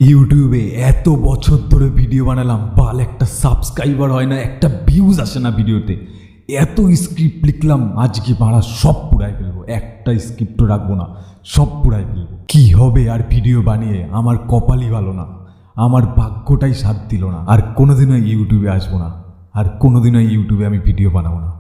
ইউটিউবে এত বছর ধরে ভিডিও বানালাম, বাল একটা সাবস্ক্রাইবার হয় না, একটা ভিউজ আসে না ভিডিওতে। এত স্ক্রিপ্ট লিখলাম, আজকে বাড়া সব পুরাই ফেলবো, একটা স্ক্রিপ্টও রাখবো না, সব পুরাই ফেলবো। কি হবে আর ভিডিও বানিয়ে? আমার কপালই ভালো না, আমার ভাগ্যটাই সাথ দিল না। আর কোনোদিনও ইউটিউবে আসবো না, আর কোনোদিনও ইউটিউবে আমি ভিডিও বানাবো না।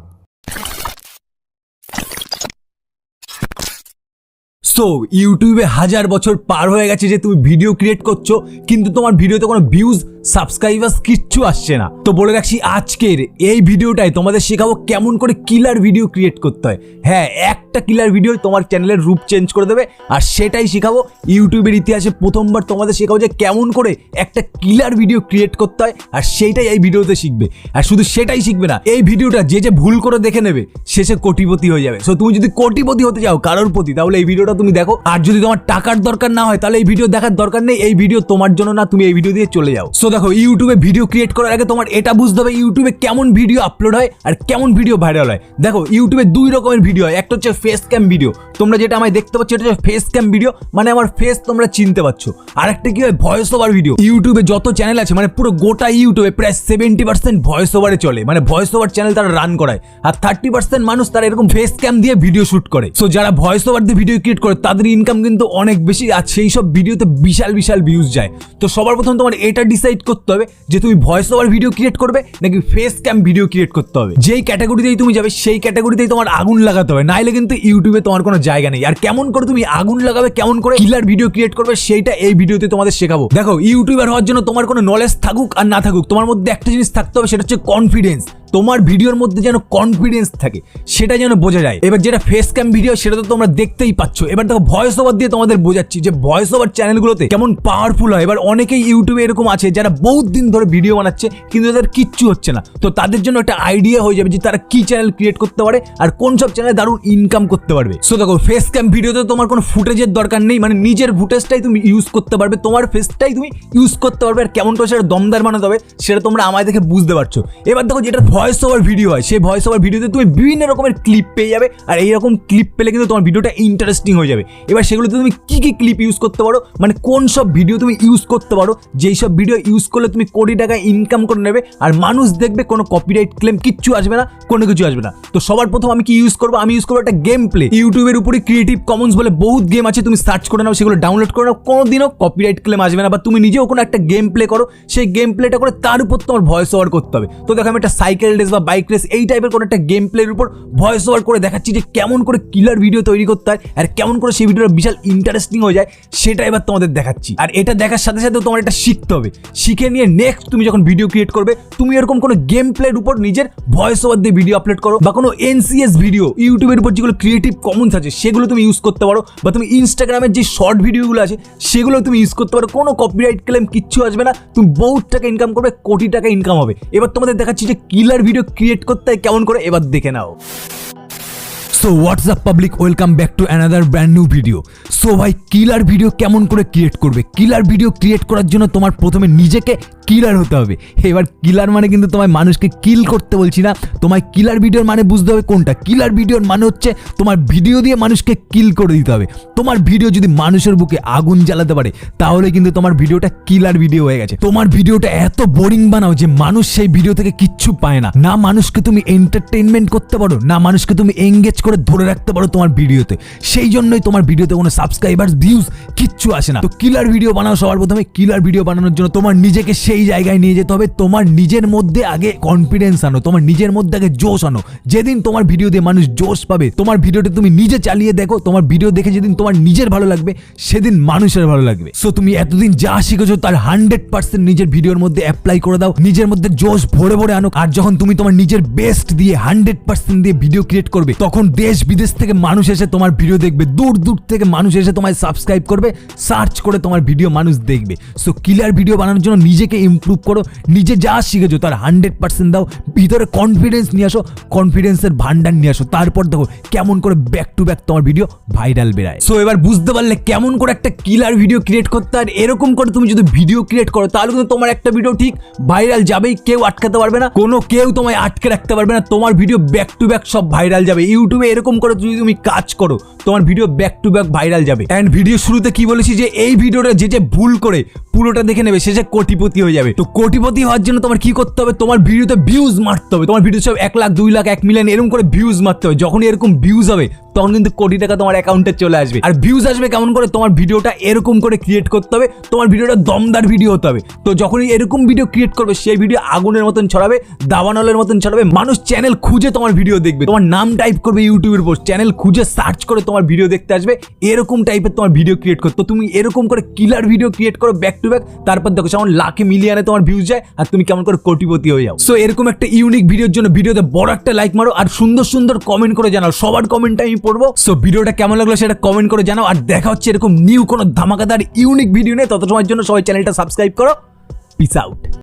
সো ইউটিউবে 1000 বছর পার হয়ে গেছে যে তুমি ভিডিও ক্রিয়েট করছো, কিন্তু তোমার ভিডিওতে কোনো ভিউজ, সাবস্ক্রাইবার্স কিচ্ছু আসছে না। তো বলে রাখছি, আজকের এই ভিডিওটাই তোমাদের শেখাবো কেমন করে কিলার ভিডিও ক্রিয়েট করতে হয়। হ্যাঁ, একটা কিলার ভিডিও তোমার চ্যানেলের রূপ চেঞ্জ করে দেবে, আর সেটাই শেখাবো। ইউটিউবের ইতিহাসে প্রথমবার তোমাদের শেখাবো যে কেমন করে একটা কিলার ভিডিও ক্রিয়েট করতে হয়, আর সেইটাই এই ভিডিওতে শিখবে। আর শুধু সেটাই শিখবে না, এই ভিডিওটা যে ভুল করে দেখে নেবে শেষে কোটিপতি হয়ে যাবে। সো তুমি যদি কোটিপতি হতে চাও কারোর প্রতি, তাহলে এই ভিডিওটা তুমি দেখো। আর যদি তোমার টাকার দরকার না হয়, তাহলে এই ভিডিও দেখার দরকার নেই, এই ভিডিও তোমার জন্য না, তুমি এই ভিডিও দিয়ে চলে যাও। সো দেখো, ইউটিউবে ভিডিও ক্রিয়েট করার আগে তোমার এটা বুঝতে হবে ইউটিউবে কেমন ভিডিও আপলোড হয় আর কেমন ভিডিও ভাইরাল হয়। দেখো, ইউটিউবে দুই রকমের ভিডিও হয়। একটা হচ্ছে ফেস ক্যাম ভিডিও, তোমরা যেটা আমায় দেখতে পাচ্ছ এটা হচ্ছে ফেস ক্যাম ভিডিও, মানে আমার ফেস তোমরা চিনতে পারছো। আর একটা কি হয়, ভয়েস ওভার ভিডিও। ইউটিউবে যত চ্যানেল আছে, মানে পুরো গোটা ইউটিউবে প্রায় 70% ভয়েস ওভারে চলে, মানে ভয়েস ওভার চ্যানেল তারা রান করায়। আর 30% মানুষ তারা এরকম ফেস ক্যাম দিয়ে ভিডিও শুট করে। সো যারা ভয়েস ওভার দিয়ে ভিডিও ক্রিয়েট করে তাদের ইনকাম কিন্তু অনেক বেশি, আর সেই সব ভিডিওতে বিশাল বিশাল ভিউজ যায়। তো সবার প্রথম তোমার এটা ডিসাইড করতে হবে যে তুমি ভয়েস ওভার ভিডিও ক্রিয়েট করবে নাকি ফেস ক্যাম ভিডিও ক্রিয়েট করতে হবে। যেই ক্যাটাগরিতেই তুমি যাবে সেই ক্যাটাগরিতেই তোমার আগুন লাগাতে হবে, নাইলে কিন্তু ইউটিউবে তোমার কোনো জায়গা নেই। আর কেমন করে তুমি আগুন লাগাবে, কেমন করে কিলার ভিডিও ক্রিয়েট করবে, সেইটা এই ভিডিওতে তোমাদের শেখাবো। দেখো, ইউটিউবার হওয়ার জন্য তোমার কোনো নলেজ থাকুক আর না থাকুক, তোমার মধ্যে একটা জিনিস থাকতে হবে, সেটা হচ্ছে কনফিডেন্স। তোমার ভিডিওর মধ্যে যেন কনফিডেন্স থাকে, সেটা যেন বোঝা যায়। এবার যেটা ফেস ক্যাম ভিডিও সেটা তো তোমরা দেখতেই পাচ্ছ। এবার দেখো, ভয়েস ওভার দিয়ে তোমাদের বোঝাচ্ছি যে ভয়েস ওভার চ্যানেলগুলোতে কেমন পাওয়ারফুল হয়। এবার অনেকেই ইউটিউবে এরকম আছে যারা বহুত দিন ধরে ভিডিও বানাচ্ছে কিন্তু তাদের কিচ্ছু হচ্ছে না। তো তাদের জন্য একটা আইডিয়া হয়ে যাবে যে তারা কি চ্যানেল ক্রিয়েট করতে পারে আর কোন সব চ্যানেলে দারুণ ইনকাম করতে পারবে। সো দেখো, ফেস ক্যাম ভিডিওতে তোমার কোনো ফুটেজের দরকার নেই, মানে নিজের ফুটেজটাই তুমি ইউজ করতে পারবে, তোমার ফেসটাই তুমি ইউজ করতে পারবে। আর কেমন করে সেটা দমদার বানাতে হবে সেটা তোমরা আমায় দেখে বুঝতে পারছো। এবার দেখো, যেটা ভয়েস ওভার ভিডিও হয়, সেই ভয়েস ওভার ভিডিওতে তুমি বিভিন্ন রকমের ক্লিপ পেয়ে যাবে, আর এইরকম ক্লিপ পেলে কিন্তু তোমার ভিডিওটা ইন্টারেস্টিং হয়ে যাবে। এবার সেগুলোতে তুমি কি কি ক্লিপ ইউজ করতে পারো, মানে কোন সব ভিডিও তুমি ইউজ করতে পারো, যেই সব ভিডিও ইউজ করলে তুমি কোটি টাকা ইনকাম করে নেবে আর মানুষ দেখবে, কোনো কপিরাইট ক্লেম কিচ্ছু আসবে না, কোনো কিছু আসবে না। তো সবার প্রথম আমি কি ইউজ করবো? আমি ইউজ করবো একটা গেম প্লে। ইউটিউবের উপরে ক্রিয়েটিভ কমন্স বলে বহুত গেম আছে, তুমি সার্চ করে নাও, সেগুলো ডাউনলোড করে নাও, কোনোদিনও কপিরাইট ক্লেম আসবে না। বা তুমি নিজেও কোনো একটা গেম প্লে করো, সেই গেম প্লেটা করে তার উপর তোমার ভয়েস ওভার করতে হবে। তো দেখো, আমি একটা সাইকেল রেস বা বাইক রেস এই টাইপের কোনো একটা গেম প্লের উপর ভয়েস ওভার করে দেখাচ্ছি যে কেমন করে কিলার ভিডিও তৈরি করতে হয় আর কেমন করে সেই ভিডিওটা বিশাল ইন্টারেস্টিং হয়ে যায়, সেটা এবার তোমাদের দেখাচ্ছি। আর এটা দেখার সাথে সাথে তোমার এটা শিখতে হবে। শিখে নিয়ে নেক্সট তুমি যখন ভিডিও ক্রিয়েট করবে, তুমি এরকম কোনো গেম প্লের উপর নিজের ভয়েস ওভার দিয়ে ভিডিও আপলোড করো, বা কোনো NCS ভিডিও ইউটিউবের উপর যেগুলো ক্রিয়েটিভ কমন্স আছে সেগুলো তুমি ইউজ করতে পারো, বা তুমি ইনস্টাগ্রামের যে শর্ট ভিডিওগুলো আছে সেগুলো তুমি ইউজ করতে পারো। কোনো কপিরাইট ক্লেম কিচ্ছু আসবে না, তুমি বহুত টাকা ইনকাম করবে, কোটি টাকা ইনকাম হবে। এবার তোমাদের দেখাচ্ছি যে কিলার ভিডিও ক্রিয়েট করতে হয় কেমন করে, এবার দেখে নাও। So what's up public, welcome back to another brand new video. So ভাই, কিলার ভিডিও কেমন করে ক্রিয়েট করবে? কিলার ভিডিও ক্রিয়েট করার জন্য তোমার প্রথমে নিজেকে কিলার হতে হবে। এবার কিলার মানে কিন্তু তোমায় মানুষকে কিল করতে বলছি না, তোমায় কিলার ভিডিওর মানে বুঝতে হবে কোনটা। কিলার ভিডিওর মানে হচ্ছে তোমার ভিডিও দিয়ে মানুষকে কিল করে দিতে হবে। তোমার ভিডিও যদি মানুষের বুকে আগুন জ্বালাতে পারে, তাহলে কিন্তু তোমার ভিডিওটা কিলার ভিডিও হয়ে গেছে। তোমার ভিডিওটা এত বোরিং বানাও যে মানুষ সেই ভিডিও থেকে কিচ্ছু পায় না। না মানুষকে তুমি এন্টারটেইনমেন্ট করতে পারো, না মানুষকে তুমি এঙ্গেজ করে ধরে রাখতে পারো তোমার ভিডিওতে। সেই জন্যই তোমার ভিডিওতে কোনো সাবস্ক্রাইবার্স, ভিউজ কিচ্ছু আসে না। তো কিলার ভিডিও বানাও। সবার প্রথমে কিলার ভিডিও বানানোর জন্য তোমার নিজেকে সেই জায়গায় নিয়ে যেতে হবে। তোমার নিজের মধ্যে আগে কনফিডেন্স আনো, তোমার নিজের মধ্যে আগে জোশ আনো। যেদিন তোমার ভিডিও দিয়ে মানুষ জোশ পাবে, তোমার ভিডিওটা তুমি নিজে চালিয়ে দেখো, তোমার ভিডিও দেখে যেদিন তোমার নিজের ভালো লাগবে, সেদিন মানুষের ভালো লাগবে। সো তুমি এতদিন যা শিখেছো তার 100% নিজের ভিডিওর মধ্যে অ্যাপ্লাই করে দাও, নিজের মধ্যে জোশ ভরে ভরে আনো। আর যখন তুমি তোমার নিজের বেস্ট দিয়ে 100% দিয়ে ভিডিও ক্রিয়েট করবে, তখন দেশ বিদেশ থেকে মানুষ এসে তোমার ভিডিও দেখবে, দূর দূর থেকে মানুষ এসে তোমায় সাবস্ক্রাইব করবে, সার্চ করে তোমার ভিডিও মানুষ দেখবে। সো কিলার ভিডিও বানানোর জন্য নিজেকে ইমপ্রুভ করো, নিজে যা শিখেছো তার 100% দাও, ভিতরে কনফিডেন্স নিয়ে আসো, কনফিডেন্সের ভান্ডার নিয়ে আসো। তারপর দেখো কেমন করে ব্যাক টু ব্যাক তোমার ভিডিও ভাইরাল বেরায়। সো এবার বুঝতে পারলে কেমন করে একটা কিলার ভিডিও ক্রিয়েট করতে। আর এরকম করে তুমি যদি ভিডিও ক্রিয়েট করো, তাহলে কিন্তু তোমার একটা ভিডিও ঠিক ভাইরাল যাবেই, কেউ আটকাতে পারবে না, কোনো কেউ তোমায় আটকে রাখতে পারবে না। তোমার ভিডিও ব্যাক টু ব্যাক সব ভাইরাল যাবে। ইউটিউবে এরকম করে যদি তুমি কাজ করো, তোমার video back to back viral যাবে। এন্ড ভিডিও শুরুতে কি কি বলেছি যে এই ভিডিওটা যে ভুল করে পুরোটা দেখে নেবে সে কোটিপতি হয়ে যাবে। তো কোটিপতি হওয়ার জন্য তোমার কি করতে হবে, তোমার ভিডিওতে ভিউজ মারতে হবে। তোমার ভিডিও সব 1 লাখ 2 লাখ 1 মিলিয়ন এরকম করে ভিউজ মারতে হবে। যখন এরকম ভিউজ হবে তখন কিন্তু কোটি টাকা তোমার অ্যাকাউন্টে চলে আসবে। আর ভিউজ আসবে কেমন করে, তোমার ভিডিওটা এরকম করে ক্রিয়েট করতে হবে, তোমার ভিডিওটা দমদার ভিডিও হতে হবে। তো যখনই এরকম ভিডিও ক্রিয়েট করবে সেই ভিডিও আগুনের মতন ছড়াবে, দাবানলের মতন ছড়াবে, মানুষ চ্যানেল খুঁজে তোমার ভিডিও দেখবে। তোমার নাম টাইপ করবে ইউটিউবের উপর, চ্যানেল খুঁজে সার্চ করে তোমার ভিডিও দেখতে আসবে। এরকম টাইপের তোমার ভিডিও ক্রিয়েট করতে, তো তুমি এরকম করে কিলার ভিডিও ক্রিয়েট করো ব্যাক টু ব্যাক। তারপর দেখো যেমন লাখে মিলিয়নে তোমার ভিউজ যায় আর তুমি কেমন করে কোটিপতি হয়ে যাও। সো এরকম একটা ইউনিক ভিডিওর জন্য ভিডিওতে বড় একটা লাইক মারো আর সুন্দর সুন্দর কমেন্ট করে জানাও। সবার কমেন্টটা আমি পড়বো। সো ভিডিওটা কেমন লাগলো সেটা কমেন্ট করে জানাও। আর দেখা হচ্ছে এরকম নিউ কোনো ধামাকাদার ইউনিক ভিডিও নিয়ে। তত সময়ের জন্য সবাই চ্যানেলটা সাবস্ক্রাইব করো। Piece out.